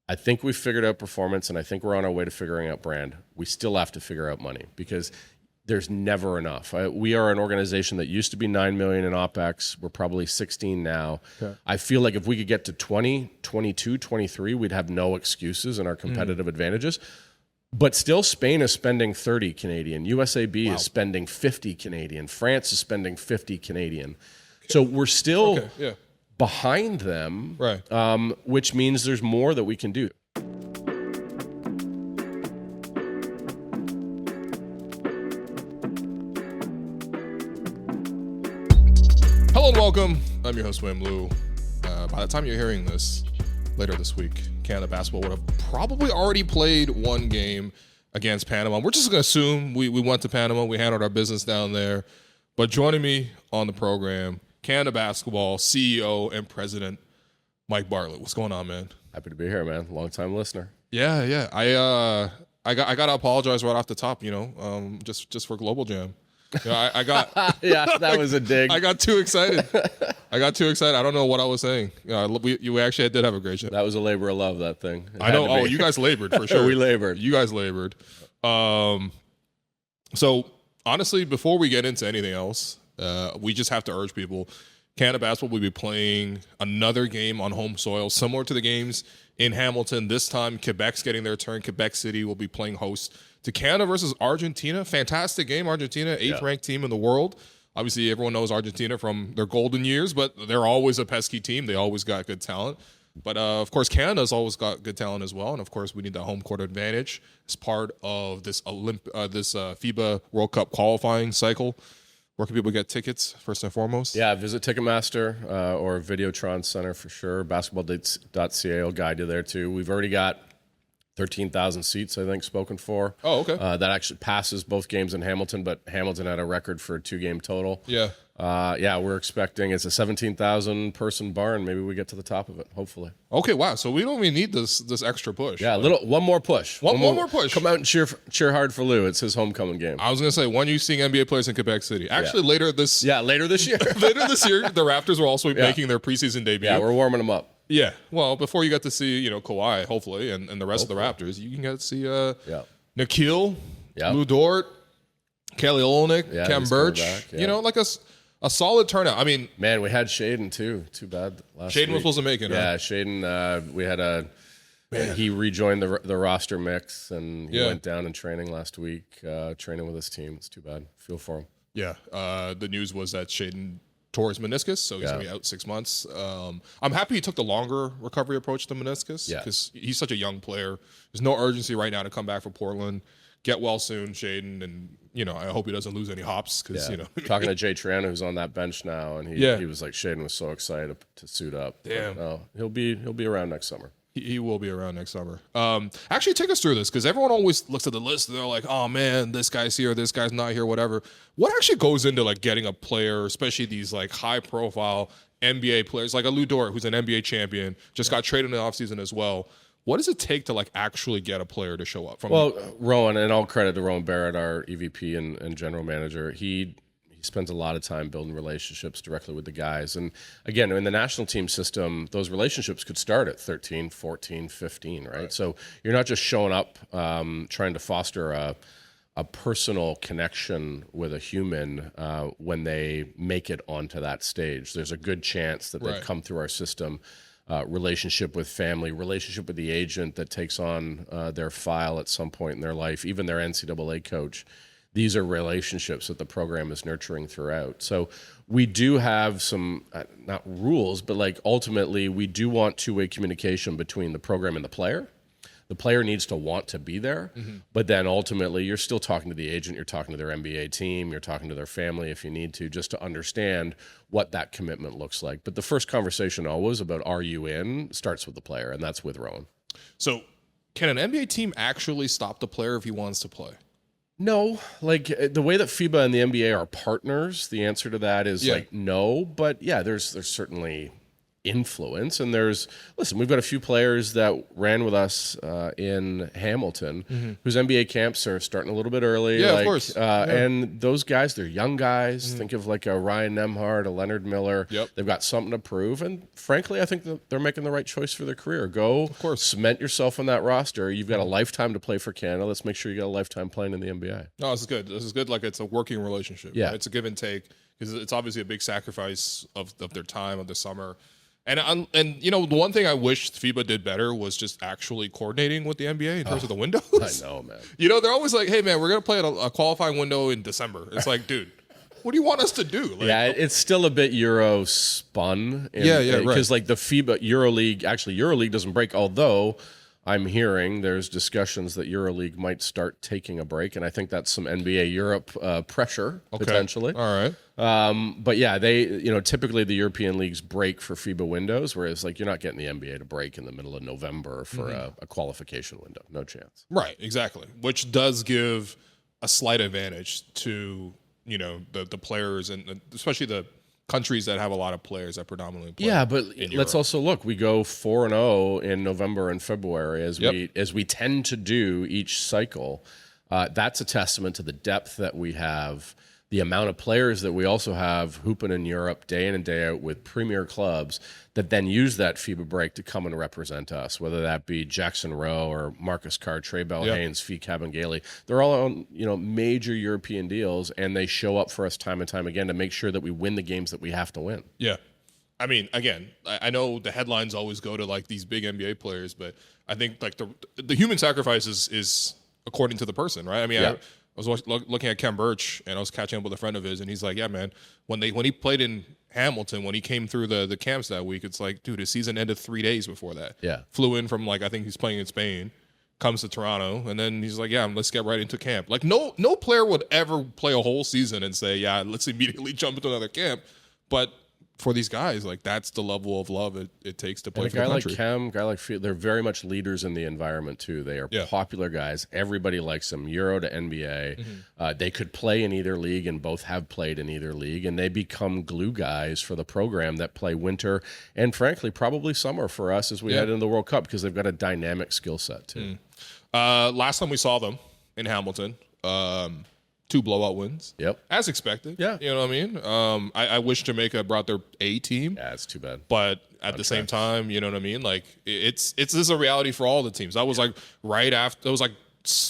I think we've figured out performance, and I think we're on our way to figuring out brand. We still have to figure out money because there's never enough. We are an organization that used to be $9 million in OpEx. We're probably 16 now. Okay. I feel like if we could get to 20, 22, 23, we'd have no excuses in our competitive advantages. But still, Spain is spending 30 Canadian. USAB is spending 50 Canadian. France is spending 50 Canadian. Okay. So we're still behind them, right? Which means there's more that we can do. Hello and welcome. I'm your host, Wim Lou. By the time you're hearing this, later this week, Canada basketball would have probably already played one game against Panama. We're just going to assume we went to Panama. We handled our business down there. But joining me on the program, Canada basketball CEO and president, Mike Bartlett. What's going on, man? Happy to be here, man. Long-time listener. Yeah. I got to apologize right off the top, just for Global Jam. I got that was a dig. I got too excited. I don't know what I was saying. You actually did have a great show. That was a labor of love, that thing. I know. Oh, you guys labored for sure. We labored. You guys labored. So honestly, before we get into anything else, we just have to urge people. Canada basketball will be playing another game on home soil, similar to the games in Hamilton. This time, Quebec's getting their turn. Quebec City will be playing host to Canada versus Argentina. Fantastic game. Argentina, 8th ranked team in the world. Obviously, everyone knows Argentina from their golden years, but they're always a pesky team. They always got good talent. But, of course, Canada's always got good talent as well. And, of course, we need that home court advantage as part of this FIBA World Cup qualifying cycle. Where can people get tickets, first and foremost? Yeah, visit Ticketmaster or Videotron Center for sure. Basketball.ca will guide you there, too. We've already got 13,000 seats, I think, spoken for. Oh, okay. That actually passes both games in Hamilton, but Hamilton had a record for a 2-game total. Yeah. We're expecting it's a 17,000 person barn. Maybe we get to the top of it, hopefully. Okay, wow. So we don't even need this extra push. Yeah, one more push. One more push. Come out and cheer hard for Lou. It's his homecoming game. I was going to say, when you seeing NBA players in Quebec City? Actually, later this year. Later this year, the Raptors will also be making their preseason debut. Yeah, we're warming them up. Yeah. Well, before you get to see, Kawhi, hopefully, and the rest of the Raptors, you can get to see Nikhil, Lou Dort, Kelly Olynyk, Cam Birch. Like a solid turnout. I mean, man, we had Shaden too. Too bad last Shaden week. was supposed to make it. Yeah, right? Shaden. We had he rejoined the roster mix, and he went down in training last week, training with his team. It's too bad. Feel for him. Yeah. The news was that Shaden tore his meniscus, so he's going to be out 6 months. I'm happy he took the longer recovery approach to meniscus because he's such a young player. There's no urgency right now to come back for Portland. Get well soon, Shaden, and I hope he doesn't lose any hops because Talking to Jay Triano, who's on that bench now, and he was like, Shaden was so excited to suit up. Damn. But, he'll be around next summer. He will be around next summer. Actually, take us through this because everyone always looks at the list and they're like, "Oh man, this guy's here, this guy's not here, whatever." What actually goes into like getting a player, especially these like high-profile NBA players, like a Lou Dort, who's an NBA champion, just got traded in the offseason as well. What does it take to like actually get a player to show up? Rowan, and all credit to Rowan Barrett, our EVP and general manager. He spends a lot of time building relationships directly with the guys. And again, in the national team system, those relationships could start at 13, 14, 15, right? So you're not just showing up trying to foster a personal connection with a human when they make it onto that stage. There's a good chance that they've come through our system. Relationship with family, relationship with the agent that takes on their file at some point in their life, even their NCAA coach. These are relationships that the program is nurturing throughout. So we do have some, not rules, but like ultimately we do want two-way communication between the program and the player. The player needs to want to be there, but then ultimately you're still talking to the agent, you're talking to their NBA team, you're talking to their family if you need to, just to understand what that commitment looks like. But the first conversation always about are you in starts with the player, and that's with Rowan. So can an NBA team actually stop the player if he wants to play? No, like the way that FIBA and the NBA are partners, the answer to that is like no, but yeah, there's certainly influence. And we've got a few players that ran with us in Hamilton whose NBA camps are starting a little bit early. Yeah, of course. And those guys, they're young guys. Think of like a Ryan Nembhard, a Leonard Miller. Yep. They've got something to prove. And frankly, I think that they're making the right choice for their career. Go cement yourself on that roster. You've got a lifetime to play for Canada. Let's make sure you got a lifetime playing in the NBA. No, this is good. This is good. Like, it's a working relationship. Yeah. Right? It's a give and take, because it's obviously a big sacrifice of their time, of the summer. And the one thing I wish FIBA did better was just actually coordinating with the NBA in terms of the windows. I know, man. They're always like, hey, man, we're going to play a qualifying window in December. It's like, dude, what do you want us to do? Like, yeah, it's still a bit Euro spun. Right. Because like the FIBA EuroLeague doesn't break, although I'm hearing there's discussions that EuroLeague might start taking a break, and I think that's some NBA Europe pressure potentially. All right. But yeah, they typically the European leagues break for FIBA windows, whereas like you're not getting the NBA to break in the middle of November for a qualification window. No chance. Right, exactly. Which does give a slight advantage to the players, and especially the countries that have a lot of players that predominantly play. Yeah, but in let's Europe. also look. We go 4-0 in November and February as we tend to do each cycle. That's a testament to the depth that we have, the amount of players that we also have hooping in Europe day in and day out with premier clubs that then use that FIBA break to come and represent us, whether that be Jackson Rowe or Marcus Carr, Trey Bell Haynes, Fee Kabengele. They're all on major European deals, and they show up for us time and time again to make sure that we win the games that we have to win. Yeah. I mean, again, I know the headlines always go to like these big NBA players, but I think like the human sacrifice is according to the person, right? I mean, I was looking at Ken Birch, and I was catching up with a friend of his, and he's like, yeah, man, when he played in Hamilton, when he came through the camps that week, it's like, dude, his season ended 3 days before that. Yeah. Flew in from I think he's playing in Spain, comes to Toronto, and then he's like, yeah, let's get right into camp. Like no player would ever play a whole season and say, yeah, let's immediately jump into another camp. But for these guys, like that's the level of love it takes to play for the country. Like Cam, guy like Field, they're very much leaders in the environment too. They are popular guys. Everybody likes them. Euro to NBA. They could play in either league, and both have played in either league, and they become glue guys for the program that play winter and frankly probably summer for us as we head into the World Cup, because they've got a dynamic skill set too. Last time we saw them in Hamilton, 2 blowout wins. Yep. As expected. Yeah. You know what I mean? I wish Jamaica brought their A team. Yeah, it's too bad. But at the same time, you know what I mean? Like it's this is a reality for all the teams. That was like right after, it was like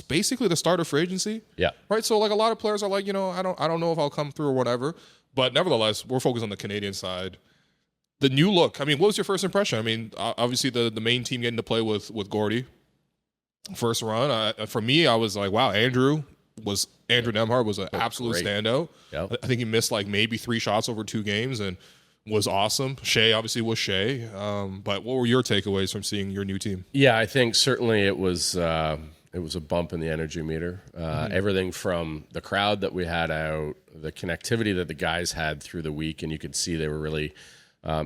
basically the start of free agency. Yeah. Right. So like a lot of players are like, I don't know if I'll come through or whatever. But nevertheless, we're focused on the Canadian side. The new look. I mean, what was your first impression? I mean, obviously the main team getting to play with Gordy. First run. For me, I was like, wow, Andrew Nembhard was an absolute standout. Yep. I think he missed like maybe 3 shots over 2 games and was awesome. Shea obviously was Shea. But what were your takeaways from seeing your new team? Yeah, I think certainly it was a bump in the energy meter. Everything from the crowd that we had out, the connectivity that the guys had through the week, and you could see they were really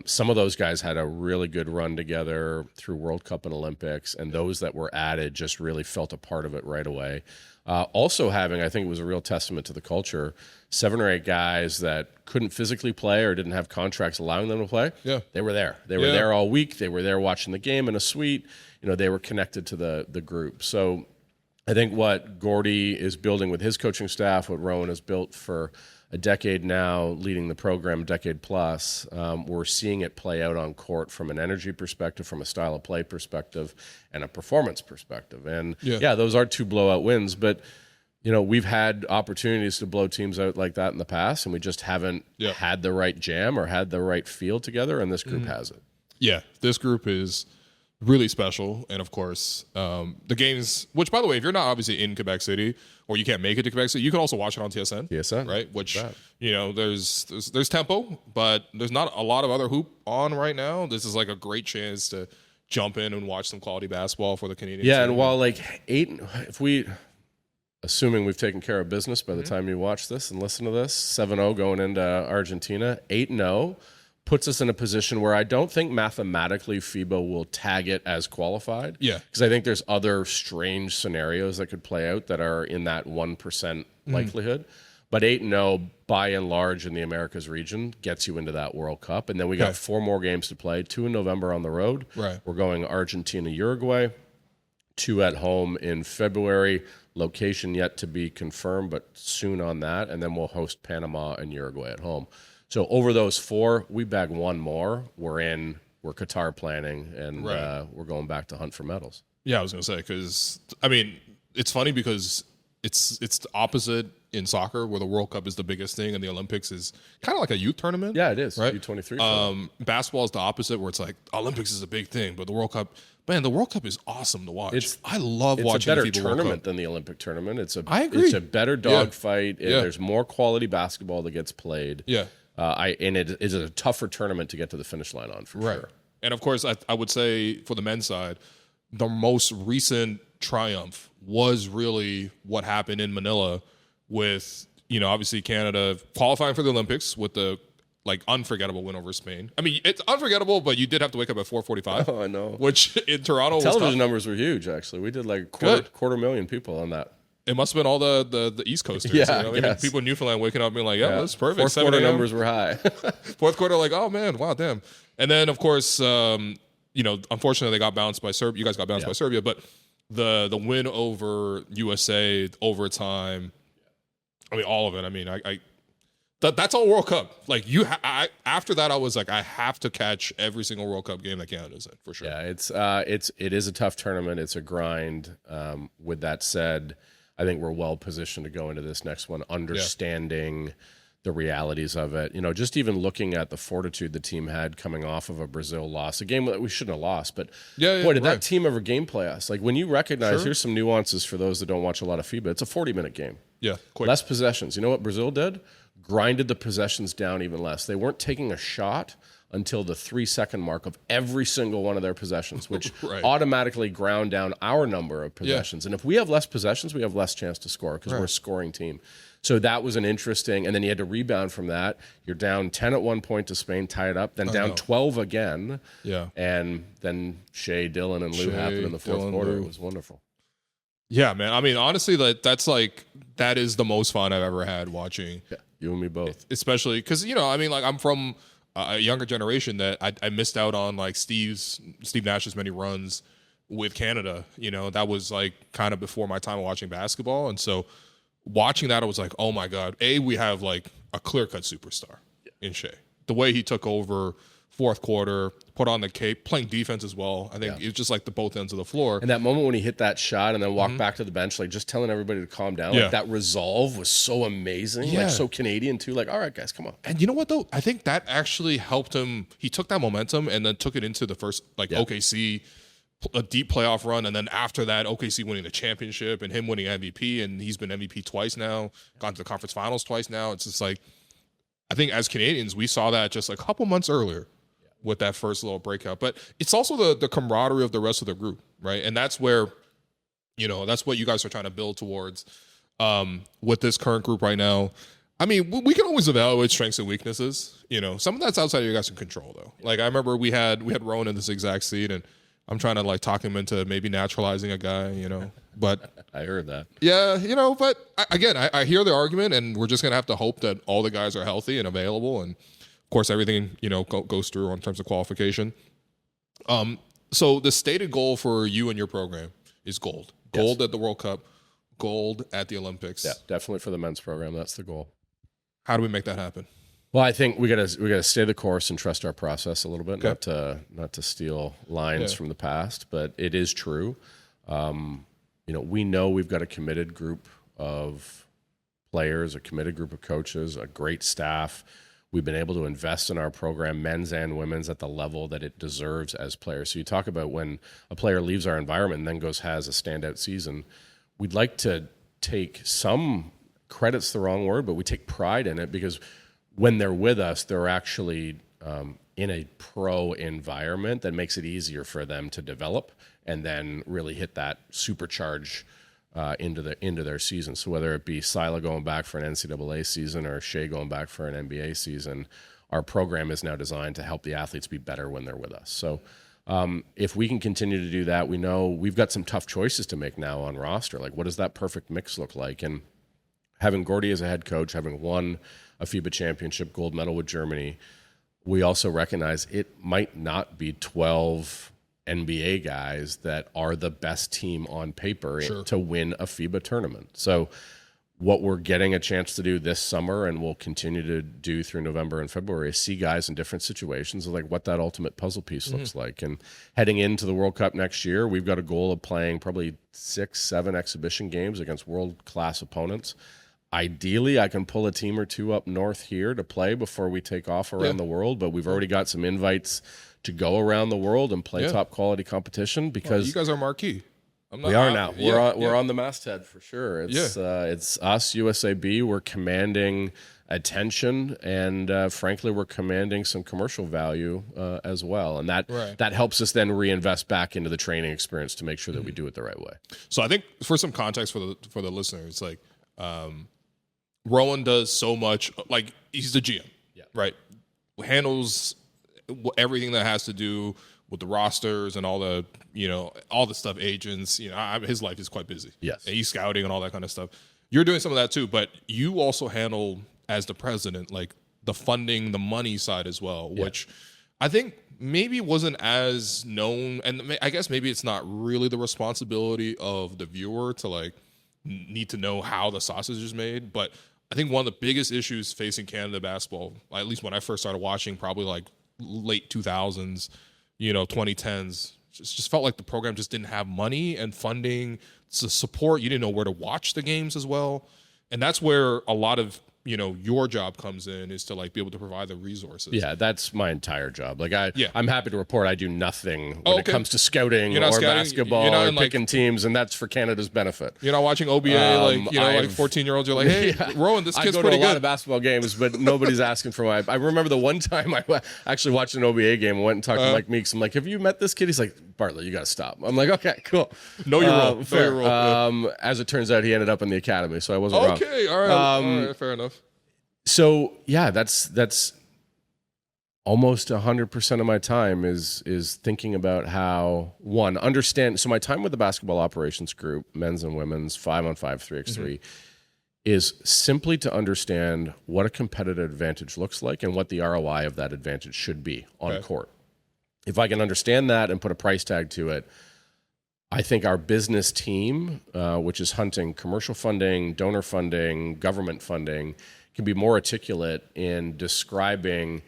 some of those guys had a really good run together through World Cup and Olympics, and those that were added just really felt a part of it right away. Also having, I think it was a real testament to the culture, 7 or 8 guys that couldn't physically play or didn't have contracts allowing them to play. Yeah. They were there. They were there all week. They were there watching the game in a suite. They were connected to the group. So I think what Gordy is building with his coaching staff, what Rowan has built for a decade now, leading the program, decade plus, we're seeing it play out on court from an energy perspective, from a style of play perspective, and a performance perspective. And those are 2 blowout wins, but we've had opportunities to blow teams out like that in the past, and we just haven't had the right jam or had the right feel together, and this group has it. Yeah, this group is really special. And of course, the games, which by the way, if you're not obviously in Quebec City or you can't make it to Quebec City, you can also watch it on TSN. TSN, right? Which there's tempo, but there's not a lot of other hoop on right now. This is like a great chance to jump in and watch some quality basketball for the Canadian team. And while assuming we've taken care of business by the time you watch this and listen to this, 7-0 going into Argentina, 8-0. Puts us in a position where I don't think mathematically FIBA will tag it as qualified. Yeah. Because I think there's other strange scenarios that could play out that are in that 1% likelihood. But 8-0, by and large, in the Americas region gets you into that World Cup. And then we got 4 more games to play, 2 in November on the road. Right. We're going Argentina, Uruguay, 2 at home in February. Location yet to be confirmed, but soon on that. And then we'll host Panama and Uruguay at home. So over those 4, we bag 1 more. We're Qatar planning, and we're going back to hunt for medals. Yeah, I was going to say, because, I mean, it's funny because it's the opposite in soccer, where the World Cup is the biggest thing and the Olympics is kind of like a youth tournament. Yeah, it is. Right? U23. Basketball is the opposite, where it's like Olympics is a big thing, but the World Cup, man, the World Cup is awesome to watch. I love watching It's a better the FIBA World Cup. tournament than the Olympic tournament. I agree. It's a better dogfight. There's more quality basketball that gets played. Yeah. And it is a tougher tournament to get to the finish line on, for sure. And of course, I would say for the men's side, the most recent triumph was really what happened in Manila with, obviously Canada qualifying for the Olympics with the unforgettable win over Spain. I mean, it's unforgettable, but you did have to wake up at 4:45. Oh, I know. Which in Toronto was television tough. numbers were huge. Actually, we did quarter million people on that. It must have been all the East Coasters. Yeah, people in Newfoundland waking up being like, that's perfect. Fourth quarter numbers were high. Fourth quarter, like, oh man, wow, damn. And then of course, unfortunately they got bounced by Serbia. You guys got bounced by Serbia, but the win over USA, overtime, I mean, all of it. I mean, that's all World Cup. Like after that, I was like, I have to catch every single World Cup game that Canada's in for sure. Yeah, it is a tough tournament. It's a grind. With that said, I think we're well positioned to go into this next one, understanding the realities of it. Just even looking at the fortitude the team had coming off of a Brazil loss, a game that we shouldn't have lost. But boy, did that team ever gameplay us? Like when you recognize, here's some nuances for those that don't watch a lot of FIBA. It's a 40-minute game. Yeah, quick. Less possessions. You know what Brazil did? Grinded the possessions down even less. They weren't taking a shot until the 3-second mark of every single one of their possessions, which automatically ground down our number of possessions. And if we have less possessions, we have less chance to score because we're a scoring team. So that was an interesting, and then you had to rebound from that. You're down 10 at one point to Spain, tie it up, then down 12 again. Yeah. And then Shea, Dylan, and Lou happened in the fourth quarter. It was wonderful. Yeah, man. I mean, honestly, that is the most fun I've ever had watching. Yeah, you and me both. Especially because, I'm from a younger generation that I missed out on Steve Nash's many runs with Canada. That was kind of before my time watching basketball. And so watching that, I was like, oh my God, we have a clear-cut superstar in Shea. The way he took over fourth quarter, put on the cape, playing defense as well. I think it was just the both ends of the floor. And that moment when he hit that shot and then walked back to the bench, just telling everybody to calm down, that resolve was so amazing, so Canadian too. All right, guys, come on. And you know what though? I think that actually helped him. He took that momentum and then took it into the first OKC, a deep playoff run, and then after that, OKC winning the championship and him winning MVP, and he's been MVP twice now, gone to the conference finals twice now. It's just I think as Canadians, we saw that just a couple months earlier with that first little breakout. But it's also the camaraderie of the rest of the group, right? And that's where, that's what you guys are trying to build towards with this current group right now. I mean, we can always evaluate strengths and weaknesses. Some of that's outside of your guys' control, though. I remember we had Rowan in this exact seat, and I'm trying to talk him into maybe naturalizing a guy, but I heard that. Yeah, but again, I hear the argument, and we're just going to have to hope that all the guys are healthy and available. And of course, everything, goes through in terms of qualification. So the stated goal for you and your program is gold. Gold at the World Cup, gold at the Olympics. Yeah, definitely for the men's program. That's the goal. How do we make that happen? Well, I think we gotta stay the course and trust our process a little bit, not to steal lines from the past, but it is true. We know we've got a committed group of players, a committed group of coaches, a great staff. We've been able to invest in our program, men's and women's, at the level that it deserves as players. So you talk about when a player leaves our environment and then has a standout season, we'd like to take some credit's the wrong word, but we take pride in it because when they're with us, they're actually in a pro environment that makes it easier for them to develop and then really hit that supercharge into their season. So whether it be Sila going back for an NCAA season or Shea going back for an NBA season, our program is now designed to help the athletes be better when they're with us. So if we can continue to do that, we know we've got some tough choices to make now on roster. What does that perfect mix look like? And having Gordy as a head coach, having won a FIBA championship, gold medal with Germany, we also recognize it might not be 12 NBA guys that are the best team on paper to win a FIBA tournament. So what we're getting a chance to do this summer, and we'll continue to do through November and February, is see guys in different situations of like what that ultimate puzzle piece looks like. And heading into the World Cup next year, we've got a goal of playing probably 6-7 exhibition games against world-class opponents. Ideally, I can pull a team or two up north here to play before we take off around the world, but we've already got some invites to go around the world and play top quality competition because you guys are marquee. We are now. We're on the masthead for sure. It's us, USAB. We're commanding attention, and frankly, we're commanding some commercial value as well. And that helps us then reinvest back into the training experience to make sure that we do it the right way. So I think for some context for the listeners, like Rowan does so much. Like he's the GM, right? Handles everything that has to do with the rosters and all the stuff, agents, his life is quite busy. Yes. And he's scouting and all that kind of stuff. You're doing some of that too, but you also handle, as the president, like the funding, the money side as well, which I think maybe wasn't as known. And I guess maybe it's not really the responsibility of the viewer to like need to know how the sausage is made. But I think one of the biggest issues facing Canada basketball, at least when I first started watching, probably like late 2000s, 2010s, just felt like the program just didn't have money and funding to support. You didn't know where to watch the games as well. And that's where a lot of, your job comes in, is to like be able to provide the resources. Yeah, that's my entire job. Like I'm happy to report I do nothing when it comes to scouting or scouting, basketball or picking teams, and that's for Canada's benefit. You're not watching OBA like 14-year-olds. You're like, hey, Rowan, this kid's pretty good. I go to a lot of basketball games, but nobody's asking for my. I remember the one time I actually watched an OBA game and went and talked to Mike Meeks. I'm like, have you met this kid? He's like, Bartlett, you got to stop. I'm like, okay, cool. Know your role. Fair. Know your role. As it turns out, he ended up in the academy, so I wasn't wrong. Okay, all right, fair enough. So yeah, that's almost 100% of my time is thinking about how understand. So my time with the basketball operations group, men's and women's, 5-on-5, 3x3, is simply to understand what a competitive advantage looks like and what the ROI of that advantage should be on court. If I can understand that and put a price tag to it, I think our business team, which is hunting commercial funding, donor funding, government funding, can be more articulate in describing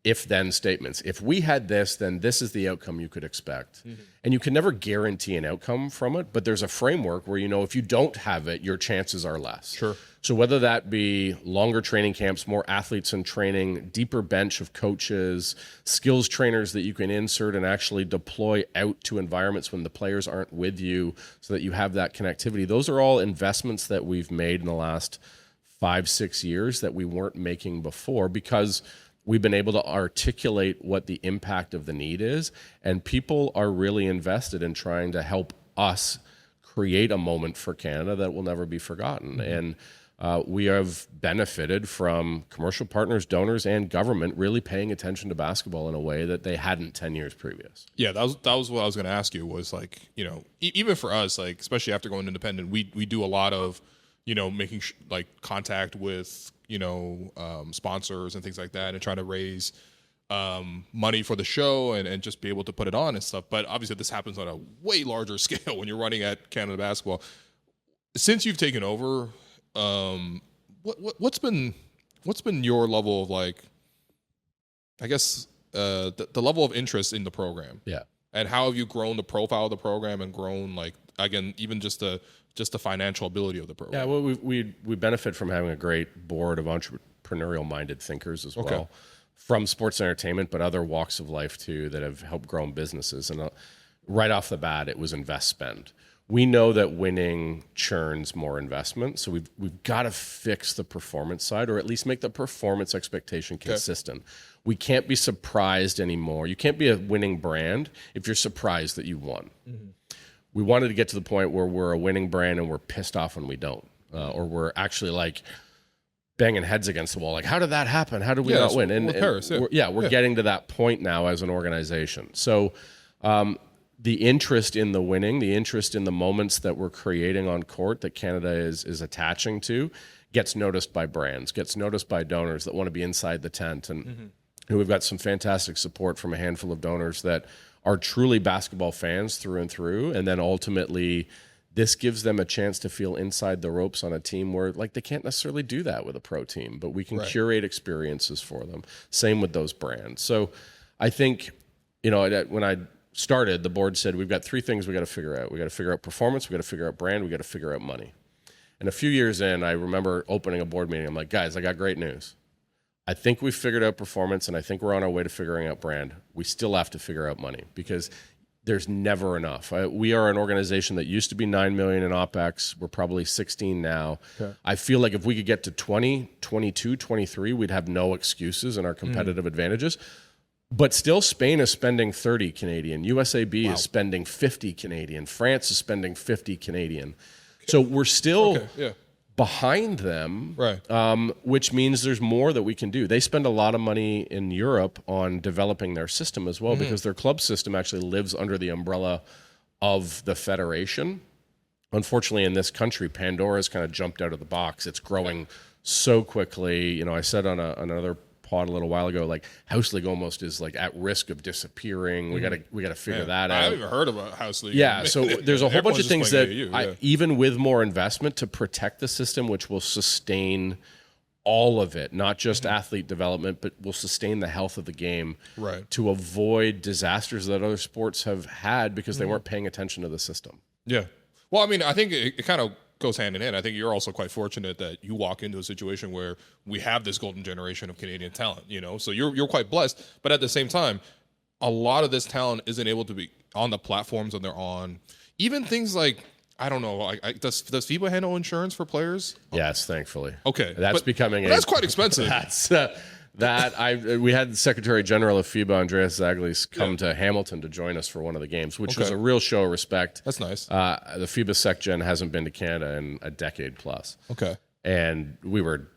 if-then statements. If we had this, then this is the outcome you could expect. And you can never guarantee an outcome from it, but there's a framework where, if you don't have it, your chances are less. Sure. So whether that be longer training camps, more athletes in training, deeper bench of coaches, skills trainers that you can insert and actually deploy out to environments when the players aren't with you so that you have that connectivity, those are all investments that we've made in the last 5-6 years that we weren't making before because we've been able to articulate what the impact of the need is, and people are really invested in trying to help us create a moment for Canada that will never be forgotten. And we have benefited from commercial partners, donors, and government really paying attention to basketball in a way that they hadn't 10 years previous. Yeah, that was what I was going to ask you, was like, even for us, like, especially after going independent, we do a lot of making contact with, sponsors and things like that and trying to raise money for the show and just be able to put it on and stuff. But obviously this happens on a way larger scale when you're running at Canada basketball. Since you've taken over, what's been your level of like, I guess, the level of interest in the program? Yeah. And how have you grown the profile of the program and grown, like, again, even just the financial ability of the program? Yeah, well, we benefit from having a great board of entrepreneurial-minded thinkers as well, from sports and entertainment, but other walks of life too that have helped grow businesses. And right off the bat, it was invest spend. We know that winning churns more investment, so we've got to fix the performance side, or at least make the performance expectation consistent. We can't be surprised anymore. You can't be a winning brand if you're surprised that you won. We wanted to get to the point where we're a winning brand and we're pissed off when we don't, or we're actually like banging heads against the wall. Like, how did that happen? How did we not win? And Paris, we're getting to that point now as an organization. So the interest in the winning, the interest in the moments that we're creating on court that Canada is attaching to gets noticed by brands, gets noticed by donors that want to be inside the tent. And we've got some fantastic support from a handful of donors that are truly basketball fans through and through. And then ultimately, this gives them a chance to feel inside the ropes on a team where, like, they can't necessarily do that with a pro team, but we can curate experiences for them. Same with those brands. So I think, when I started, the board said, we've got three things we got to figure out. We got to figure out performance, we got to figure out brand, we got to figure out money. And a few years in, I remember opening a board meeting. I'm like, guys, I got great news. I think we've figured out performance, and I think we're on our way to figuring out brand. We still have to figure out money because there's never enough. We are an organization that used to be $9 million in OpEx. We're probably 16 now. Okay. I feel like if we could get to 20, 22, 23, we'd have no excuses in our competitive advantages. But still, Spain is spending 30 Canadian. USAB is spending 50 Canadian. France is spending 50 Canadian. So we're still behind them, which means there's more that we can do. They spend a lot of money in Europe on developing their system as well because their club system actually lives under the umbrella of the federation. Unfortunately, in this country, Pandora's kind of jumped out of the box. It's growing so quickly. I said on another pod a little while ago, like House League almost is like at risk of disappearing. We gotta figure that out. I haven't even heard about House League. Yeah, so there's a whole bunch of things that even with more investment to protect the system, which will sustain all of it, not just athlete development, but will sustain the health of the game to avoid disasters that other sports have had because they weren't paying attention to the system. Yeah. Well, I mean, I think it kind of goes hand in hand. I think you're also quite fortunate that you walk into a situation where we have this golden generation of Canadian talent, so you're quite blessed. But at the same time, a lot of this talent isn't able to be on the platforms that they're on. Even things like, I don't know, does FIBA handle insurance for players? Yes, thankfully. Okay. That's that's quite expensive. We had the Secretary General of FIBA, Andreas Zaglis, come to Hamilton to join us for one of the games, which was a real show of respect. That's nice. The FIBA SecGen hasn't been to Canada in a decade plus. Okay. And we were,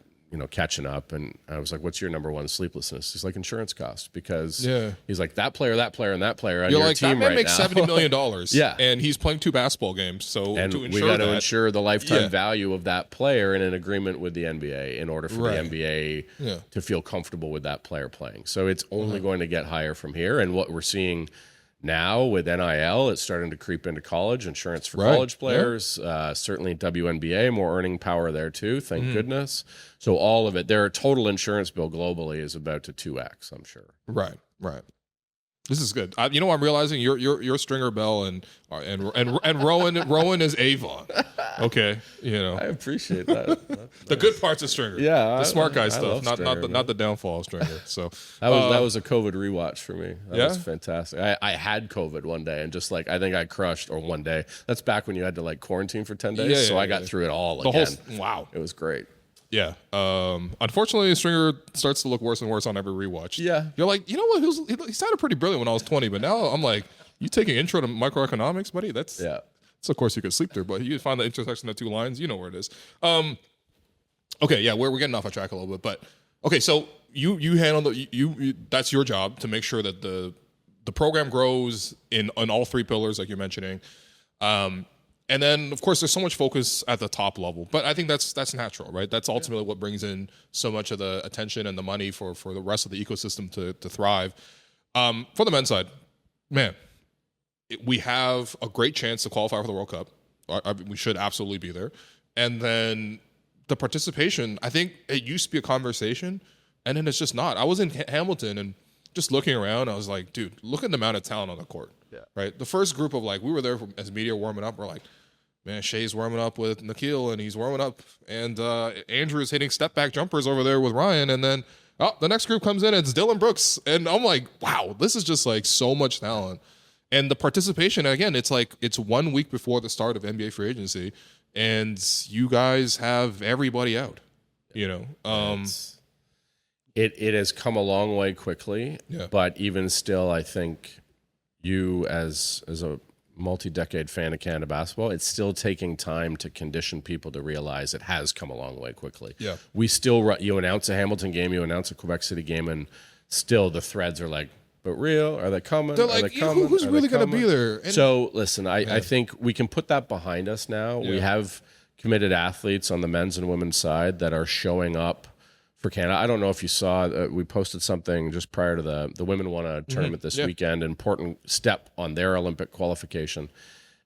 catching up, and I was like, what's your number one sleeplessness? He's like, insurance costs, because he's like, that player, and that player on You're your like, team that man right makes now. $70 million. Yeah. And he's playing 2 basketball games. So and to we ensure got to ensure the lifetime value of that player in an agreement with the NBA in order for the NBA to feel comfortable with that player playing. So it's only going to get higher from here. And what we're seeing now with NIL, it's starting to creep into college, insurance for college players, certainly WNBA, more earning power there too, thank goodness. So all of it, their total insurance bill globally is about to 2x, I'm sure. Right. This is good. I'm realizing you're Stringer Bell and Rowan is Avon. Okay, I appreciate that. The good parts of Stringer. Yeah, the smart guy stuff, Stringer, not the downfall of Stringer. So that was a COVID rewatch for me. That was fantastic. I had COVID one day and just I think I crushed, or one day. That's back when you had to quarantine for 10 days. So I got through it all again. Wow, it was great. Yeah. Unfortunately, Stringer starts to look worse and worse on every rewatch. Yeah. You're like, you know what? He sounded pretty brilliant when I was 20, but now I'm like, you taking intro to microeconomics, buddy? That's So of course you could sleep there, but you find the intersection of 2 lines, you know where it is. Okay, yeah, we're getting off our track a little bit, but okay, so you handle that's your job to make sure that the program grows in all 3 pillars like you're mentioning. And then, of course, there's so much focus at the top level, but I think that's natural, right? That's ultimately what brings in so much of the attention and the money for the rest of the ecosystem to thrive. For the men's side, man, we have a great chance to qualify for the World Cup. We should absolutely be there. And then the participation, I think it used to be a conversation, and then it's just not. I was in Hamilton and just looking around, I was like, dude, look at the amount of talent on the court. Yeah. Right. The first group of we were there as media warming up. We're like, man, Shea's warming up with Nikhil and he's warming up, and Andrew's hitting step back jumpers over there with Ryan, and then the next group comes in, it's Dylan Brooks, and I'm like, wow, this is just so much talent. And the participation, again, it's 1 week before the start of NBA free agency, and you guys have everybody out. It has come a long way quickly, but even still, I think you as a multi-decade fan of Canada basketball, it's still taking time to condition people to realize it has come a long way quickly. Yeah, we still you announce a Hamilton game, you announce a Quebec City game, and still the threads are but real? Are they coming? They're Are like, they coming? who's Are really they going to be coming? there? And So listen, I think we can put that behind us now. Yeah. We have committed athletes on the men's and women's side that are showing up for Canada. I don't know if you saw, we posted something just prior to the women won a tournament this weekend, important step on their Olympic qualification.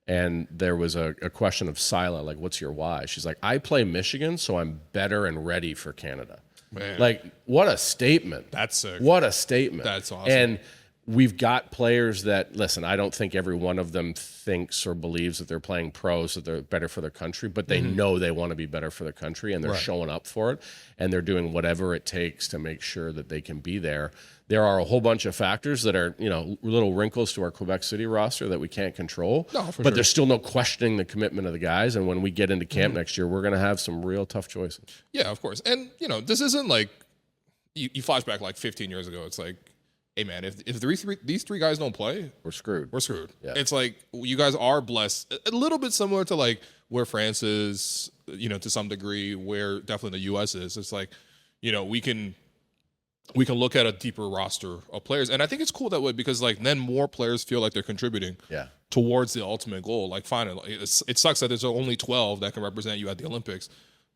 And there was a question of Sila, like, what's your why? She's like, I play Michigan, so I'm better and ready for Canada. Man. Like, what a statement. That's sick. What a statement. That's awesome. And we've got players that, listen, I don't think every one of them thinks or believes that they're playing pros, that they're better for their country, but they know they want to be better for their country, and they're showing up for it, and they're doing whatever it takes to make sure that they can be there. There are a whole bunch of factors that are, little wrinkles to our Quebec City roster that we can't control, but there's still no questioning the commitment of the guys, and when we get into camp next year, we're going to have some real tough choices. Yeah, of course. And, this isn't like, you flash back like 15 years ago, it's like, hey man, if these three guys don't play, We're screwed. Yeah. It's like you guys are blessed. A little bit similar to like where France is, to some degree, where definitely the US is. It's like, we can look at a deeper roster of players. And I think it's cool that way because like then more players feel like they're contributing towards the ultimate goal. Like finally, it sucks that there's only 12 that can represent you at the Olympics.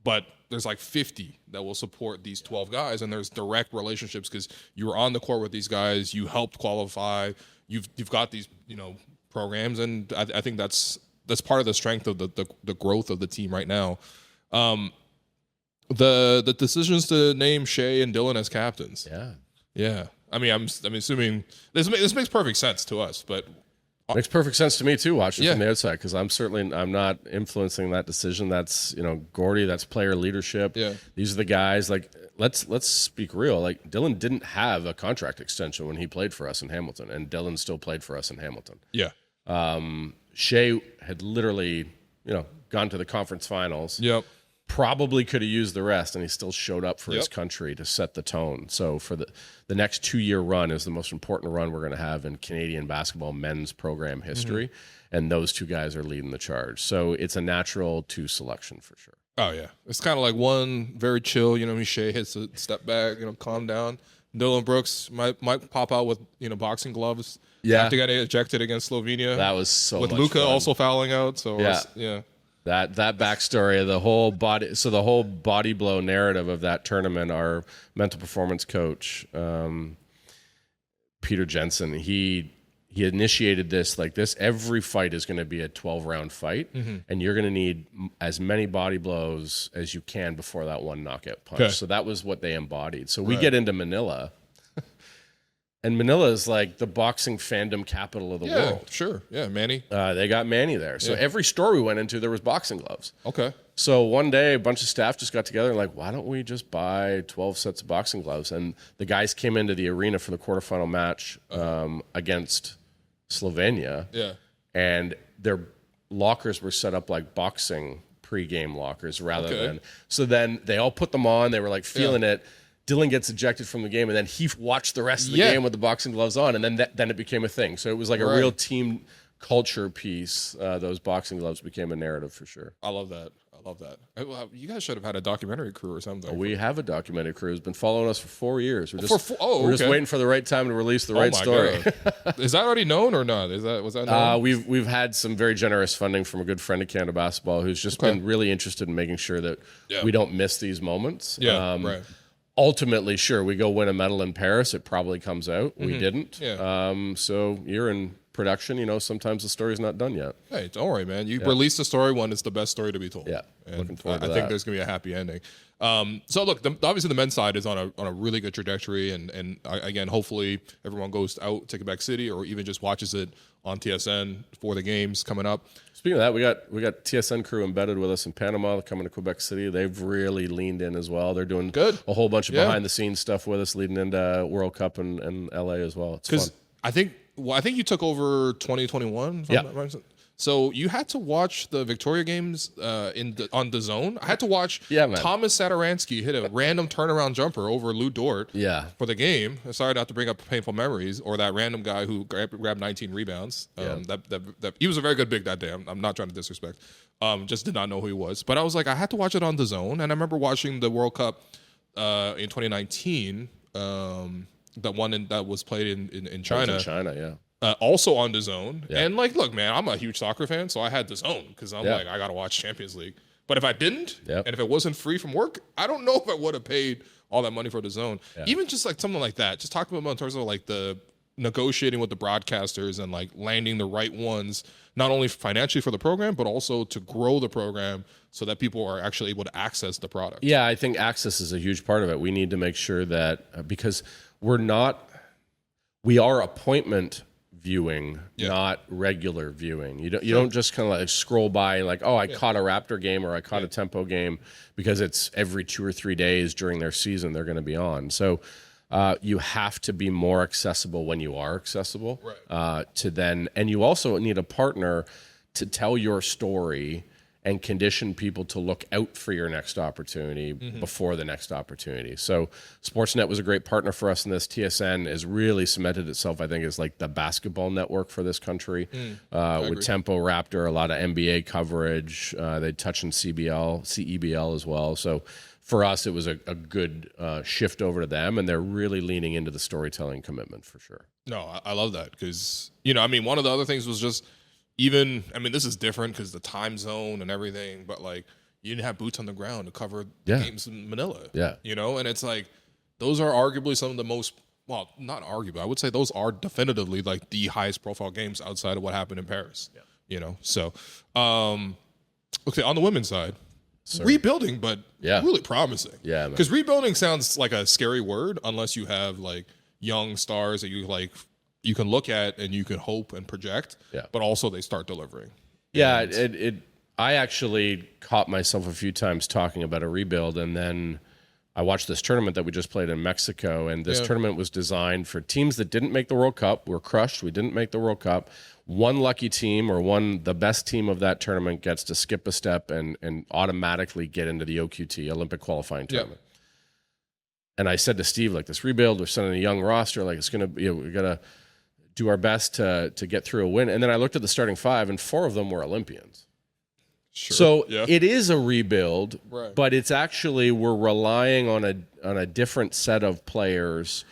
But there's like 50 that will support these 12 guys, and there's direct relationships because you were on the court with these guys, you helped qualify, you've got these programs, and I think that's part of the strength of the growth of the team right now. The decisions to name Shea and Dylan as captains. Yeah. I mean, I'm assuming this makes perfect sense to us, but. Makes perfect sense to me too, watching from the outside, because I'm not influencing that decision. That's Gordy, that's player leadership. Yeah. These are the guys. Like let's speak real. Like Dylan didn't have a contract extension when he played for us in Hamilton, and Dylan still played for us in Hamilton. Yeah. Shea had literally gone to the conference finals. Yep. Probably could have used the rest, and he still showed up for his country to set the tone. So for the next 2-year run is the most important run we're going to have in Canadian basketball men's program history, and those two guys are leading the charge. So it's a natural 2 selection for sure. Oh yeah, it's kind of like one very chill. Shea hits a step back, calm down. Dylan Brooks might pop out with boxing gloves. Yeah, after getting ejected against Slovenia. That was so with much Luka fun. also fouling out. So yeah. That backstory of the whole body blow narrative of that tournament, our mental performance coach, Peter Jensen, he initiated this like this. Every fight is going to be a 12-round fight, and you're going to need as many body blows as you can before that one knockout punch. Okay. So that was what they embodied. So we get into Manila. And Manila is like the boxing fandom capital of the world. Sure. Yeah, Manny. They got Manny there. So every store we went into, there was boxing gloves. Okay. So one day, a bunch of staff just got together and like, why don't we just buy 12 sets of boxing gloves? And the guys came into the arena for the quarterfinal match against Slovenia. Yeah. And their lockers were set up like boxing pregame lockers rather than. So then they all put them on. They were like feeling it. Dylan gets ejected from the game, and then he watched the rest of the game with the boxing gloves on, and then it became a thing. So it was like a real team culture piece. Those boxing gloves became a narrative for sure. I love that. You guys should have had a documentary crew or something. We have a documentary crew who's been following us for 4 years. We're just waiting for the right time to release the right story. Is that already known or not? Was that known? We've had some very generous funding from a good friend of Canada Basketball who's just been really interested in making sure that we don't miss these moments. Right. Ultimately, sure, we go win a medal in Paris. It probably comes out. We didn't. Yeah. So you're in production. Sometimes the story's not done yet. Hey, don't worry, man. You release the story when it's the best story to be told. Yeah. And looking forward to that. I think there's going to be a happy ending. So look, obviously the men's side is on a really good trajectory, and again, hopefully everyone goes out to Quebec City or even just watches it on TSN for the games coming up. Speaking of that, we got TSN crew embedded with us in Panama coming to Quebec City. They've really leaned in as well. They're doing a whole bunch of behind the scenes stuff with us leading into World Cup and LA as well. It's fun. I think you took over 2021. So you had to watch the Victoria games on the zone. I had to watch Thomas Satoransky hit a random turnaround jumper over Lou Dort for the game. Sorry not to bring up painful memories, or that random guy who grabbed 19 rebounds. That he was a very good big that day. I'm not trying to disrespect. Just did not know who he was. But I was like, I had to watch it on the zone. And I remember watching the World Cup in 2019. that was played in That was China. in China, yeah. Also on the zone. Yeah. And like, look, man, I'm a huge soccer fan, so I had the zone because I'm like, I got to watch Champions League. But if I didn't, and if it wasn't free from work, I don't know if I would have paid all that money for the zone. Yeah. Even just like something like that. Just talking about in terms of like the negotiating with the broadcasters and like landing the right ones, not only financially for the program, but also to grow the program so that people are actually able to access the product. Yeah, I think access is a huge part of it. We need to make sure that because we are appointment viewing, not regular viewing. You don't just kind of like scroll by and like, oh, I caught a Raptor game or I caught a Tempo game because it's every 2 or 3 days during their season they're going to be on. So you have to be more accessible when you are accessible to then, and you also need a partner to tell your story and condition people to look out for your next opportunity before the next opportunity. So Sportsnet was a great partner for us in this. TSN has really cemented itself, I think, as like the basketball network for this country with Tempo Raptor, a lot of NBA coverage. They touch on CEBL as well. So for us, it was a good shift over to them, and they're really leaning into the storytelling commitment for sure. No, I love that because, you know, I mean, one of the other things was just even, I mean, this is different because the time zone and everything, but like you didn't have boots on the ground to cover games in Manila. Yeah. You know, and it's like, those are arguably some of the most, well, not arguably, I would say those are definitively like the highest profile games outside of what happened in Paris. Yeah. You know, so, okay, on the women's side, rebuilding, but really promising. Yeah. Because rebuilding sounds like a scary word unless you have like young stars that you can look at and you can hope and project, but also they start delivering. Yeah, I actually caught myself a few times talking about a rebuild, and then I watched this tournament that we just played in Mexico, and this tournament was designed for teams that didn't make the World Cup. We're crushed. We didn't make the World Cup. One lucky team or the best team of that tournament gets to skip a step and automatically get into the OQT, Olympic qualifying tournament. And I said to Steve, like, this rebuild, we're sending a young roster, like it's going to be, we got to do our best to get through a win. And then I looked at the starting 5, and 4 of them were Olympians. Sure. So it is a rebuild, but it's actually, we're relying on a different set of players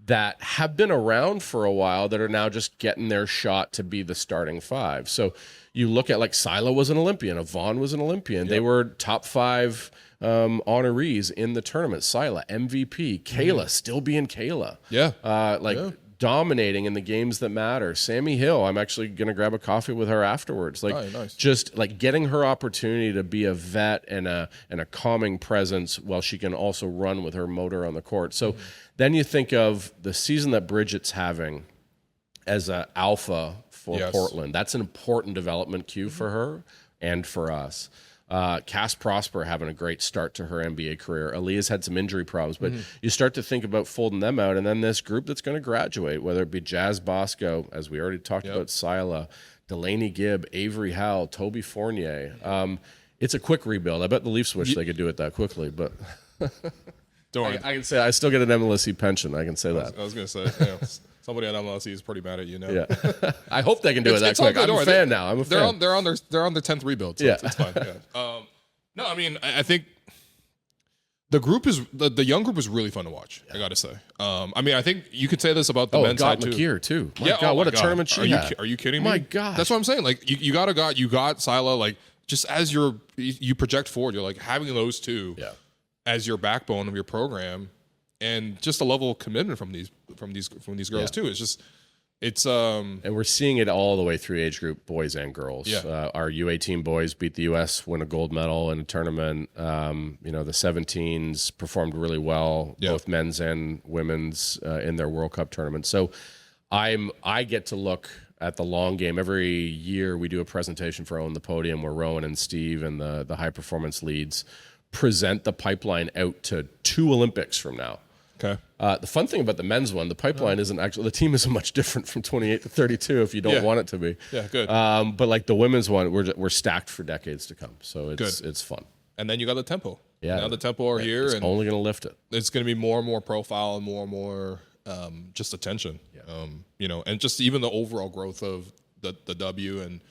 that have been around for a while that are now just getting their shot to be the starting 5. So you look at like Sila was an Olympian, Yvonne was an Olympian. They were top 5 honorees in the tournament. Sila, MVP, Kayla, still being Kayla. Dominating in the games that matter. Sammy Hill, I'm actually going to grab a coffee with her afterwards. Like, just like getting her opportunity to be a vet and a calming presence while she can also run with her motor on the court. So then you think of the season that Bridget's having as an alpha for Portland. That's an important development cue for her and for us. Cass Prosper having a great start to her NBA career. Aaliyah's had some injury problems, but you start to think about folding them out, and then this group that's going to graduate, whether it be Jazz Bosco, as we already talked about, Sila, Delaney Gibb, Avery Howell, Toby Fournier. It's a quick rebuild. I bet the Leafs wish they could do it that quickly, but don't worry. I can say I still get an MLSE pension. I can say that. I was going to say, somebody on MLSE is pretty mad at you now. Yeah, I hope they can do it that quick. I'm a fan now. I'm a fan. They're on their 10th rebuild, so it's fine. No, I mean, I think the group is the young group is really fun to watch. I got to say. I mean, I think you could say this about the men's side too. McGear too. My God, what a tournament she had. Are you kidding me? My God, that's what I'm saying. Like you got Sila. Like just as you project forward, you're like having those two as your backbone of your program. And just a level of commitment from these girls too. It's and we're seeing it all the way through age group, boys and girls. Our U18 boys beat the U.S., win a gold medal in a tournament. The 17s performed really well, both men's and women's in their World Cup tournament. So I get to look at the long game. Every year we do a presentation for Own the Podium where Rowan and Steve and the high performance leads present the pipeline out to 2 Olympics from now. Okay. The fun thing about the men's one, the pipeline isn't actually, the team isn't much different from 28 to 32 if you don't want it to be. Yeah, good. But like the women's one, we're stacked for decades to come. So it's fun. And then you got the Tempo. Yeah. Now the Tempo are here. It's only going to lift it. It's going to be more and more profile and more just attention. Yeah. And just even the overall growth of the W and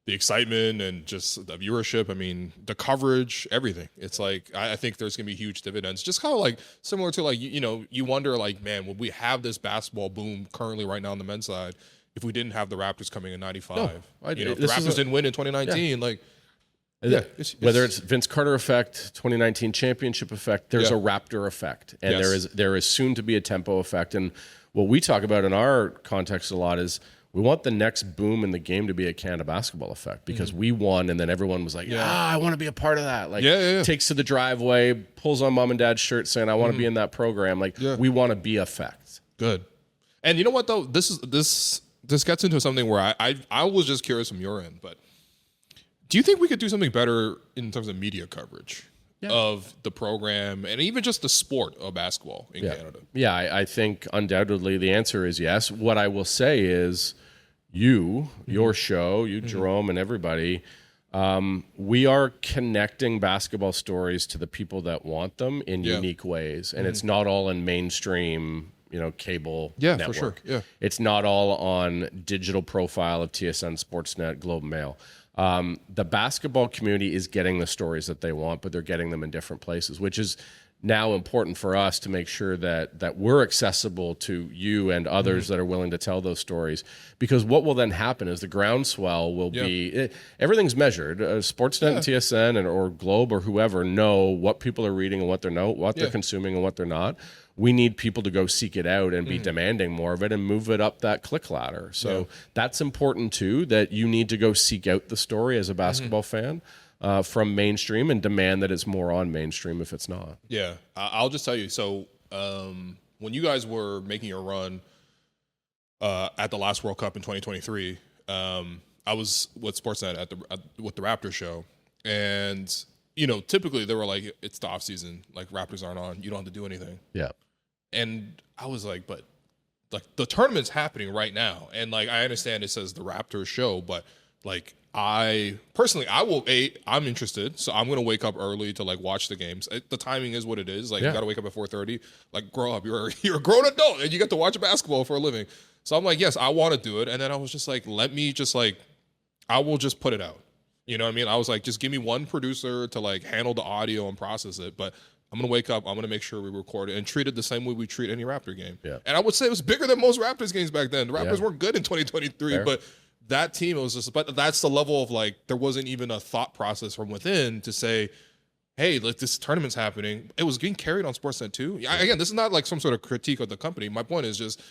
the excitement and just the viewership. I mean, the coverage, everything. It's like, I think there's going to be huge dividends. Just kind of like similar to like, you wonder like, man, would we have this basketball boom currently right now on the men's side if we didn't have the Raptors coming in 95? If the Raptors didn't win in 2019, like, yeah, whether it's Vince Carter effect, 2019 championship effect, there's a Raptor effect, and there is soon to be a tempo effect. And what we talk about in our context a lot is we want the next boom in the game to be a Canada basketball effect, because we won, and then everyone was like, I want to be a part of that. Like, takes to the driveway, pulls on mom and dad's shirt saying, I want to be in that program. Like, we want to be effect. Good. And you know what though? This gets into something where I was just curious from your end, but do you think we could do something better in terms of media coverage of the program and even just the sport of basketball in Canada? Yeah, I think undoubtedly the answer is yes. What I will say is your show, Jerome, and everybody, we are connecting basketball stories to the people that want them in unique ways. And it's not all in mainstream, cable network. For sure. Yeah. It's not all on digital profile of TSN, Sportsnet, Globe and Mail. The basketball community is getting the stories that they want, but they're getting them in different places, which is now important for us to make sure that we're accessible to you and others that are willing to tell those stories. Because what will then happen is the groundswell will be everything's measured. Sportsnet and TSN or Globe or whoever know what people are reading and what they're consuming and what they're not. We need people to go seek it out and be demanding more of it and move it up that click ladder. So that's important too, that you need to go seek out the story as a basketball fan from mainstream and demand that it's more on mainstream if it's not. Yeah, I'll just tell you. So when you guys were making your run at the last World Cup in 2023, I was with Sportsnet with the Raptors show. And, typically they were like, it's the off season, like Raptors aren't on, you don't have to do anything. Yeah. And I was like, but like the tournament's happening right now. And like, I understand it says the Raptors show, but like I'm interested. So I'm going to wake up early to like watch the games. The timing is what it is. Like you got to wake up at 4:30, like grow up. You're a grown adult and you get to watch basketball for a living. So I'm like, yes, I want to do it. And then I was just like, I will just put it out. You know what I mean? I was like, just give me one producer to like handle the audio and process it. But I'm going to wake up, I'm going to make sure we record it and treat it the same way we treat any Raptor game. Yeah. And I would say it was bigger than most Raptors games back then. The Raptors weren't good in 2023, but that team, it was just, but that's the level of like, there wasn't even a thought process from within to say, hey, like this tournament's happening. It was getting carried on Sportsnet too. Again, this is not like some sort of critique of the company. My point is just,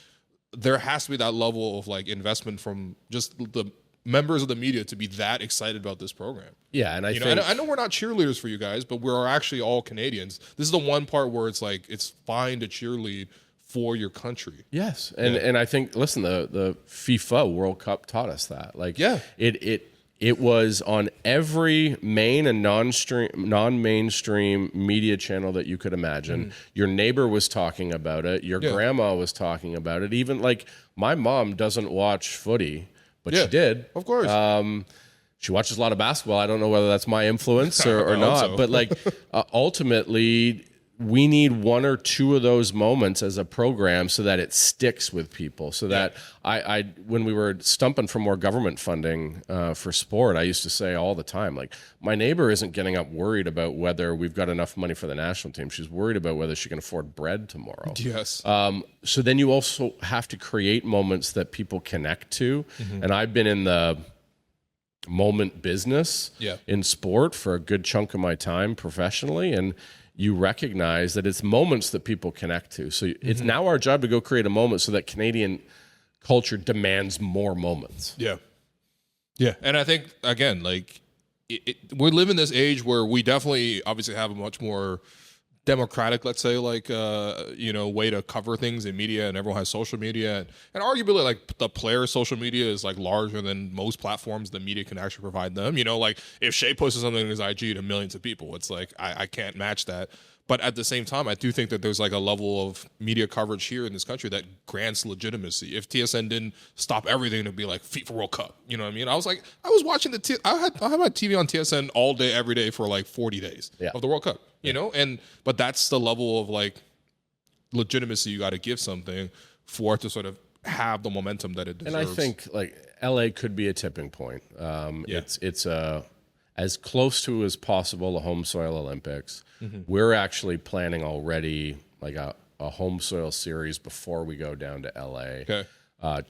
there has to be that level of like investment from just the members of the media to be that excited about this program. Yeah, and I know we're not cheerleaders for you guys, but we're actually all Canadians. This is the one part where it's like it's fine to cheerlead for your country. Yes, and I think listen, the FIFA World Cup taught us that. Like, it was on every main and non-mainstream media channel that you could imagine. Your neighbor was talking about it. Your grandma was talking about it. Even like my mom doesn't watch footy. But she did. Of course. She watches a lot of basketball. I don't know whether that's my influence or not. So. But like ultimately, we need one or two of those moments as a program so that it sticks with people. So that I when we were stumping for more government funding for sport, I used to say all the time, like, my neighbor isn't getting up worried about whether we've got enough money for the national team. She's worried about whether she can afford bread tomorrow. Yes. So then you also have to create moments that people connect to. And I've been in the moment business in sport for a good chunk of my time professionally, and you recognize that it's moments that people connect to. So it's now our job to go create a moment so that Canadian culture demands more moments. Yeah. Yeah. And I think, again, like we live in this age where we definitely obviously have a much more democratic, let's say, like, way to cover things in media, and everyone has social media. And arguably, like, the player's social media is, like, larger than most platforms the media can actually provide them. Like, if Shea posts something in his IG to millions of people, it's like, I can't match that. But at the same time, I do think that there's, like, a level of media coverage here in this country that grants legitimacy. If TSN didn't stop everything to be like FIFA World Cup, you know what I mean? I was watching I had my TV on TSN all day, every day for, like, 40 days of the World Cup. But that's the level of like legitimacy you got to give something for it to sort of have the momentum that it deserves. And I think like LA could be a tipping point. It's as close to as possible a home soil Olympics. We're actually planning already like a home soil series before we go down to LA. Okay.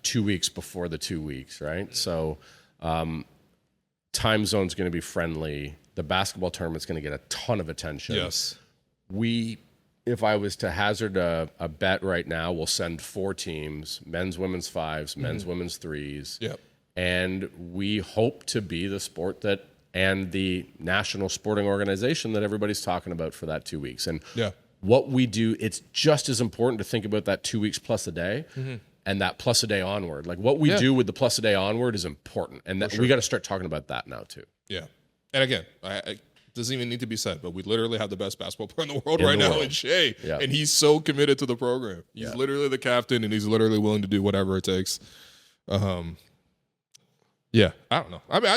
2 weeks before the 2 weeks, right? So time zone's going to be friendly. The basketball tournament's going to get a ton of attention. Yes. If I was to hazard a bet right now, we'll send 4 teams, men's, women's 5s, men's, women's 3s. Yep. And we hope to be the sport that and the national sporting organization that everybody's talking about for that 2 weeks. And what we do, it's just as important to think about that 2 weeks plus a day and that plus a day onward. Like what we do with the plus a day onward is important. And that, we got to start talking about that now too. Yeah. And again, it doesn't even need to be said, but we literally have the best basketball player in the world right now in Shea. Yeah. And he's so committed to the program. He's literally the captain, and he's literally willing to do whatever it takes. Yeah, I don't know. I mean,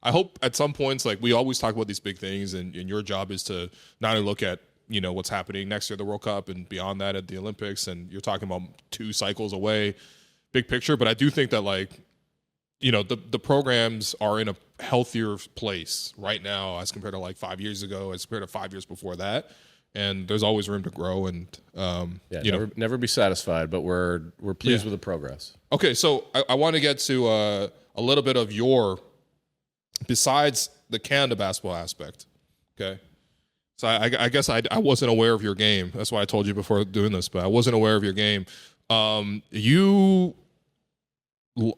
I hope at some points, like we always talk about these big things, and your job is to not only look at, you know, what's happening next year, the World Cup, and beyond that at the Olympics, and you're talking about 2 cycles away, big picture. But I do think that, like, you know, the programs are in a healthier place right now as compared to like 5 years ago, as compared to 5 years before that. And there's always room to grow, and never be satisfied, but we're pleased with the progress. Okay, so I want to get to a little bit of your, besides the Canada basketball aspect. Okay, so I guess I wasn't aware of your game. That's why I told you before doing this, but I wasn't aware of your game. You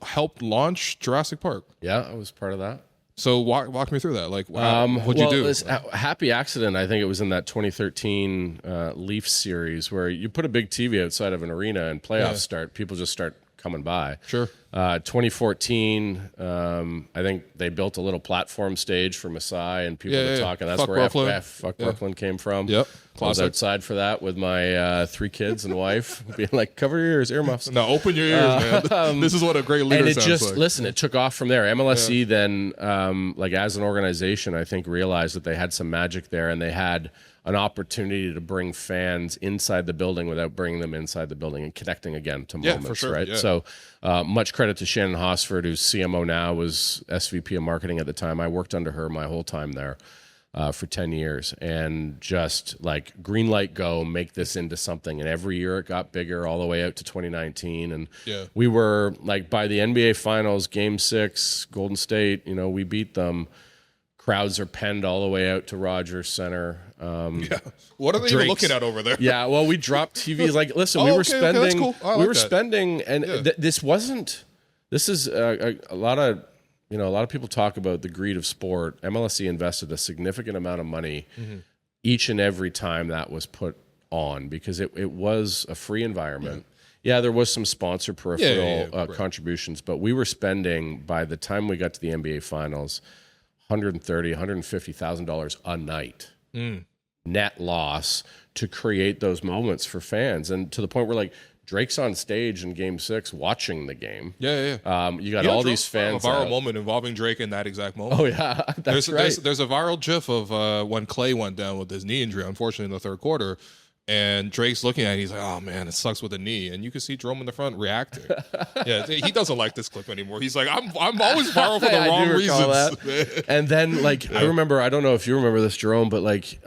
helped launch Jurassic Park. Yeah, I was part of that. So walk me through that. Like, what'd you do? This happy accident, I think it was in that 2013 Leafs series where you put a big TV outside of an arena and playoffs start. People just start coming by. Sure. 2014, I think they built a little platform stage for Masai and people were talking. That's where Brooklyn. Brooklyn came from. Yep. I was outside for that with my 3 kids and wife, being like, cover your ears, earmuffs. No, open your ears, man. This is what a great leader and it sounds just, like. listen, it took off from there. MLSE then, like as an organization, I think realized that they had some magic there, and they had an opportunity to bring fans inside the building without bringing them inside the building and connecting again to moments, for sure. right? Yeah. So much credit to Shannon Hosford, who's CMO now, was SVP of marketing at the time. I worked under her my whole time there. For 10 years, and just like green light go, make this into something. And every year it got bigger all the way out to 2019. And we were like, by the NBA Finals, Game 6, Golden State, you know, we beat them. Crowds are penned all the way out to Rogers Center. What are they even looking at over there? Yeah, well, we dropped TVs. Like, listen, we were spending, that's cool. I like we were that. spending, and this is a lot of. You know, a lot of people talk about the greed of sport. MLSE invested a significant amount of money each and every time that was put on, because it was a free environment. Yeah, there was some sponsor peripheral contributions, but we were spending, by the time we got to the NBA Finals, $130,000, $150,000 a night net loss to create those moments for fans, and to the point where like Drake's on stage in Game 6 watching the game. You got all these fans. A viral moment involving Drake in that exact moment. Oh, yeah. That's right. There's a viral gif of when Clay went down with his knee injury, unfortunately, in the third quarter. And Drake's looking at it. He's like, oh, man, it sucks with the knee. And you can see Jerome in the front reacting. He doesn't like this clip anymore. He's like, I'm always viral for the wrong reasons. And then, like, I remember, I don't know if you remember this, Jerome, but, like,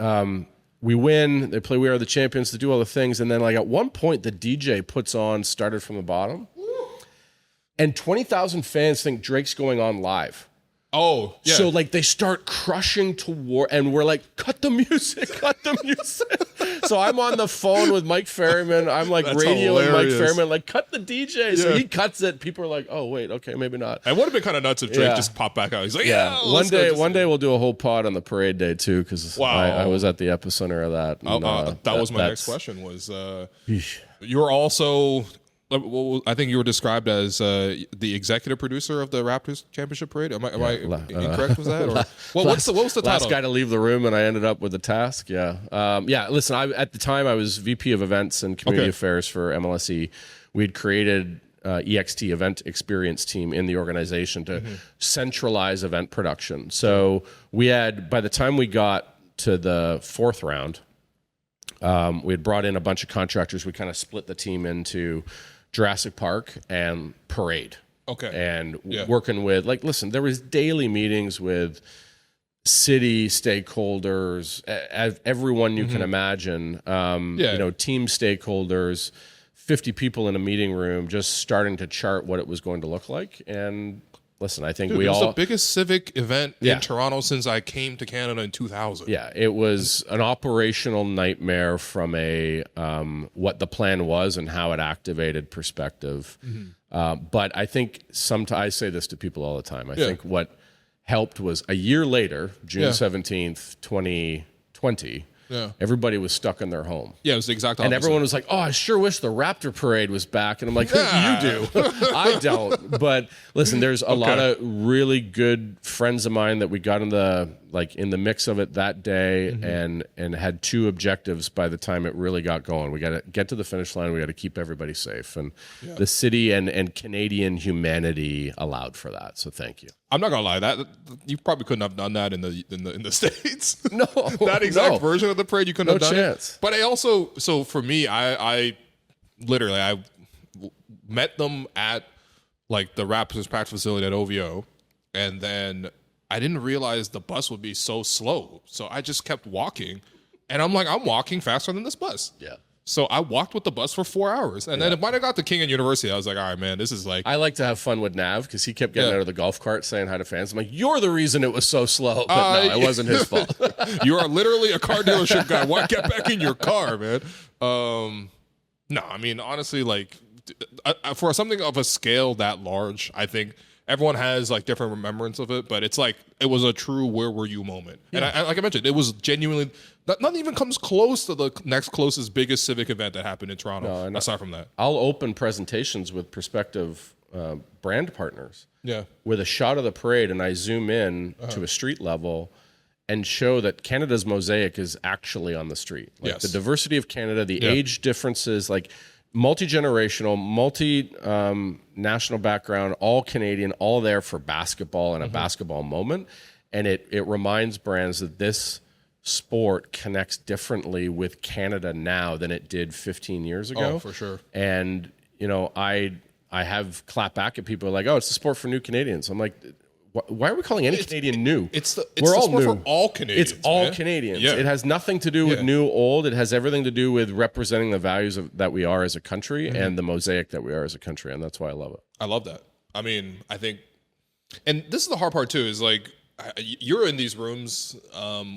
we win, they play We Are the Champions, to do all the things, and then like at one point the DJ puts on Started from the Bottom, and 20,000 fans think Drake's going on live. Oh, yeah. So like they start crushing toward, and we're like, cut the music, cut the music. So I'm on the phone with Mike Ferryman. I'm like radioing Mike Ferryman, like, cut the DJ. So he cuts it. People are like, oh wait, okay, maybe not. It would have been kind of nuts if Drake just popped back out. He's like, one day we'll do a whole pod on the parade day too, because I was at the epicenter of that. And, that was my next question. Was you were also, I think you were described as the executive producer of the Raptors championship parade. Am I incorrect with that? Or what was the title? Last guy to leave the room, and I ended up with the task. Listen, at the time I was VP of events and community affairs for MLSE. We'd created EXT, Event Experience Team, in the organization to centralize event production. So we had, by the time we got to the 4th round, we had brought in a bunch of contractors. We kind of split the team into Jurassic Park and Parade. Okay. And working with, like, listen, there was daily meetings with city stakeholders, everyone you can imagine, team stakeholders, 50 people in a meeting room just starting to chart what it was going to look like. And listen, I think it was the biggest civic event in Toronto since I came to Canada in 2000. Yeah, it was an operational nightmare from a what the plan was and how it activated perspective. But I think I say this to people all the time. I think what helped was a year later, June 17th, 2020, everybody was stuck in their home. Yeah, it was the exact opposite. And everyone was like, oh, I sure wish the Raptor Parade was back. And I'm like, you do. I don't. But listen, there's a lot of really good friends of mine that we got in the mix of it that day and had two objectives by the time it really got going. We got to get to the finish line. We got to keep everybody safe. And the city and Canadian humanity allowed for that. So thank you. I'm not gonna lie, that you probably couldn't have done that in the States. No, that exact version of the parade you couldn't have done. No chance. But so for me, I literally met them at like the Raptors practice facility at OVO, and then I didn't realize the bus would be so slow, so I just kept walking, and I'm like, I'm walking faster than this bus. Yeah. So I walked with the bus for 4 hours. And then when I got to King and University, I was like, all right, man, this is like... I like to have fun with Nav because he kept getting out of the golf cart saying hi to fans. I'm like, you're the reason it was so slow. But no, it wasn't his fault. You are literally a car dealership guy. Why get back in your car, man? No, I mean, honestly, like, for something of a scale that large, I think... everyone has like different remembrance of it, but it's like it was a true "where were you" moment. And like I mentioned, it was genuinely nothing even comes close to the next closest biggest civic event that happened in Toronto. Aside from that, I'll open presentations with prospective brand partners. Yeah, with a shot of the parade, and I zoom in to a street level and show that Canada's mosaic is actually on the street. Like the diversity of Canada, the age differences, like. Multi-generational, multi-national background, all Canadian, all there for basketball and a basketball moment. And it reminds brands that this sport connects differently with Canada now than it did 15 years ago. Oh, for sure. And, I have clapped back at people like, oh, it's the sport for new Canadians. I'm like, why are we calling any Canadian new? We're all new. For all Canadians. It's all Canadians. Yeah. It has nothing to do with new, old. It has everything to do with representing the values that we are as a country and the mosaic that we are as a country. And that's why I love it. I love that. I mean, I think, and this is the hard part too, is like, you're in these rooms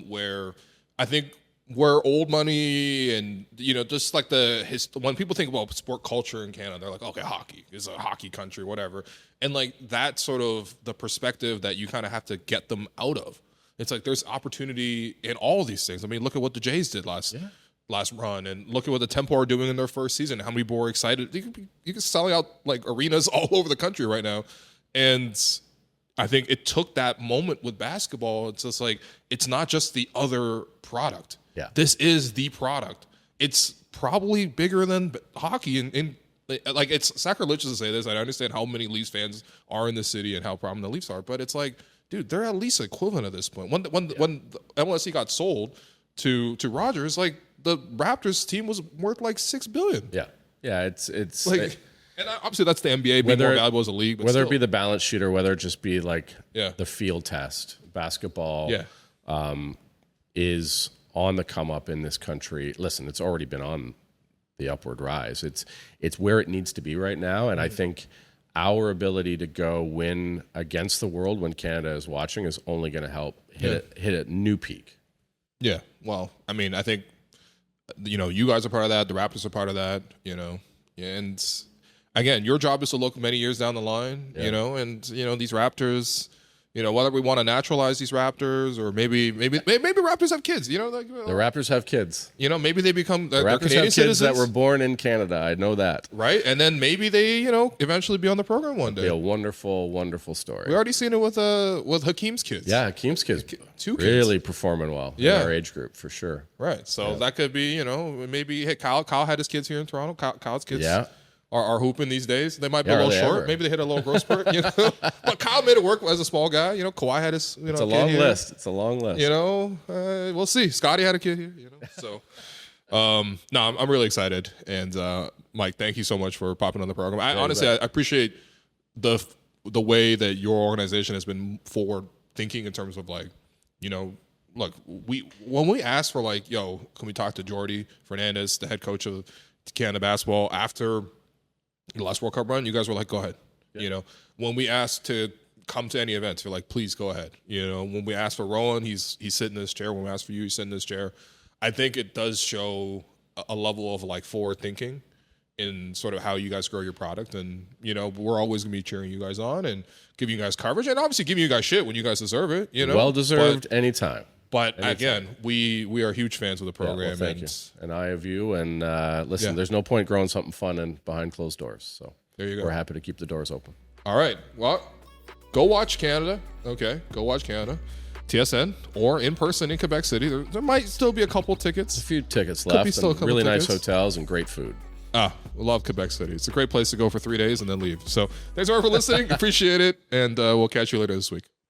where I think where old money and, just like when people think about sport culture in Canada, they're like, okay, hockey is a hockey country, whatever. And like that sort of the perspective that you kind of have to get them out of. It's like there's opportunity in all these things. I mean, look at what the Jays did last run, and look at what the Tempo are doing in their first season. How many people are excited? You can selling out like arenas all over the country right now. And I think it took that moment with basketball. It's just like, it's not just the other product. Yeah. This is the product. It's probably bigger than hockey. And like, it's sacrilegious to say this. I understand how many Leafs fans are in the city and how prominent the Leafs are, but it's like, dude, they're at least equivalent at this point. When the MLSE got sold to Rogers, like the Raptors team was worth like $6 billion. Yeah. Yeah. It's like, and obviously that's the NBA being more valuable as a league. But whether it be the balance sheet or whether it just be like the field test, basketball is on the come up in this country. Listen, it's already been on the upward rise. It's where it needs to be right now. And I think our ability to go win against the world when Canada is watching is only going to help hit a new peak. Yeah. Well, I mean, I think, you guys are part of that. The Raptors are part of that, and again, your job is to look many years down the line, and these Raptors, whether we want to naturalize these Raptors or maybe Raptors have kids, the Raptors have kids. Maybe they become the Raptors Canadian have kids citizens that were born in Canada. I know that. Right, and then maybe they, eventually be on the program one day. Be a wonderful, wonderful story. We already seen it with Hakeem's kids. Yeah, Hakeem's kids, 2 kids, really performing well. In our age group for sure. Right, so that could be, maybe Kyle had his kids here in Toronto. Kyle's kids. Yeah. Are hooping these days. They might be a little short. Maybe they hit a little growth spurt. But Kyle made it work as a small guy. Kawhi had his. It's a long list. It's a long list. We'll see. Scotty had a kid here. So, no, I'm really excited, and Mike, thank you so much for popping on the program. Honestly, I appreciate the way that your organization has been forward thinking in terms of like, you know, look, when we asked for like, yo, can we talk to Jordy Fernandez, the head coach of Canada basketball after the last World Cup run, you guys were like, go ahead. Yeah. You know, when we asked to come to any events, you're like, please go ahead. You know, when we asked for Rowan, he's sitting in this chair. When we asked for you, he's sitting in this chair. I think it does show a level of like forward thinking in sort of how you guys grow your product. And, you know, we're always going to be cheering you guys on and giving you guys coverage and obviously giving you guys shit when you guys deserve it, you know. Well-deserved anytime. But again, we are huge fans of the program. Yeah, well, thank you. And I of you. And listen, there's no point growing something fun and behind closed doors. So there you go. We're happy to keep the doors open. All right. Well, go watch Canada. Okay. Go watch Canada. TSN or in person in Quebec City. There might still be a couple tickets. A few tickets left. And really nice hotels and great food. We love Quebec City. It's a great place to go for 3 days and then leave. So thanks everyone for listening. Appreciate it. And we'll catch you later this week.